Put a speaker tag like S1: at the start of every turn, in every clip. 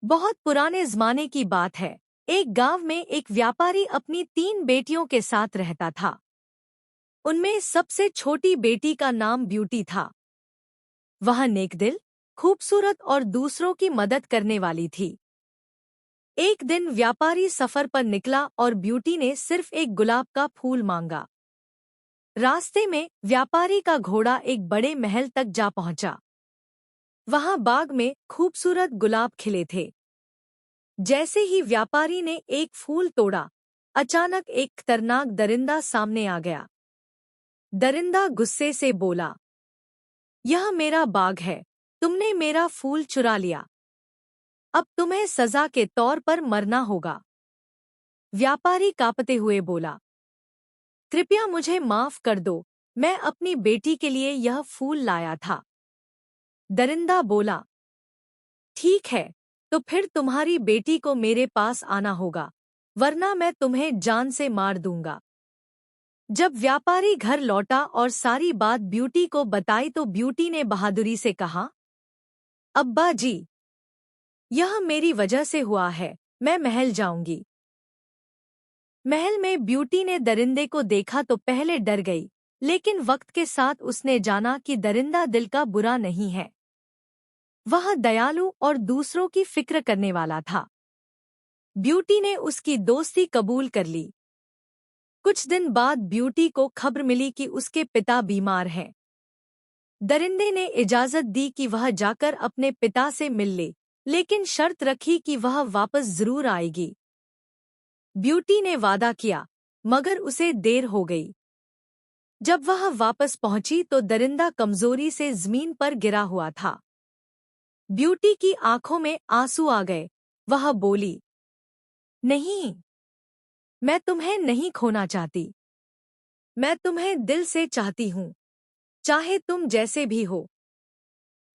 S1: बहुत पुराने जमाने की बात है। एक गांव में एक व्यापारी अपनी 3 बेटियों के साथ रहता था। उनमें सबसे छोटी बेटी का नाम ब्यूटी था। वह नेकदिल, खूबसूरत और दूसरों की मदद करने वाली थी। एक दिन व्यापारी सफर पर निकला और ब्यूटी ने सिर्फ एक गुलाब का फूल मांगा। रास्ते में व्यापारी का घोड़ा एक बड़े महल तक जा पहुंचा। वहां बाग में खूबसूरत गुलाब खिले थे। जैसे ही व्यापारी ने एक फूल तोड़ा, अचानक एक खतरनाक दरिंदा सामने आ गया। दरिंदा गुस्से से बोला, यह मेरा बाग है, तुमने मेरा फूल चुरा लिया। अब तुम्हें सजा के तौर पर मरना होगा। व्यापारी कांपते हुए बोला, कृपया मुझे माफ कर दो, मैं अपनी बेटी के लिए यह फूल लाया था। दरिंदा बोला, ठीक है, तो फिर तुम्हारी बेटी को मेरे पास आना होगा, वरना मैं तुम्हें जान से मार दूंगा। जब व्यापारी घर लौटा और सारी बात ब्यूटी को बताई तो ब्यूटी ने बहादुरी से कहा, अब्बा जी, यह मेरी वजह से हुआ है, मैं महल जाऊंगी। महल में ब्यूटी ने दरिंदे को देखा तो पहले डर गई, लेकिन वक्त के साथ उसने जाना कि दरिंदा दिल का बुरा नहीं है। वह दयालु और दूसरों की फिक्र करने वाला था। ब्यूटी ने उसकी दोस्ती कबूल कर ली। कुछ दिन बाद ब्यूटी को खबर मिली कि उसके पिता बीमार हैं। दरिंदे ने इजाजत दी कि वह जाकर अपने पिता से मिल ले, लेकिन शर्त रखी कि वह वापस जरूर आएगी। ब्यूटी ने वादा किया, मगर उसे देर हो गई। जब वह वापस पहुंची तो दरिंदा कमजोरी से जमीन पर गिरा हुआ था। ब्यूटी की आंखों में आंसू आ गए। वह बोली, नहीं, मैं तुम्हें नहीं खोना चाहती। मैं तुम्हें दिल से चाहती हूँ, चाहे तुम जैसे भी हो।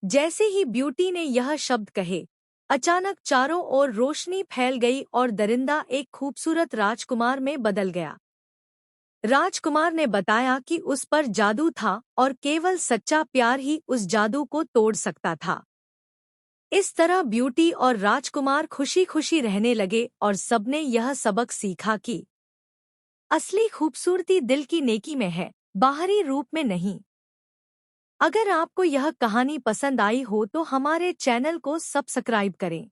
S1: जैसे ही ब्यूटी ने यह शब्द कहे, अचानक चारों ओर रोशनी फैल गई और दरिंदा एक खूबसूरत राजकुमार में बदल गया। राजकुमार ने बताया कि उस पर जादू था और केवल सच्चा प्यार ही उस जादू को तोड़ सकता था। इस तरह ब्यूटी और राजकुमार खुशी खुशी रहने लगे और सबने यह सबक सीखा कि असली खूबसूरती दिल की नेकी में है, बाहरी रूप में नहीं। अगर आपको यह कहानी पसंद आई हो तो हमारे चैनल को सब्सक्राइब करें।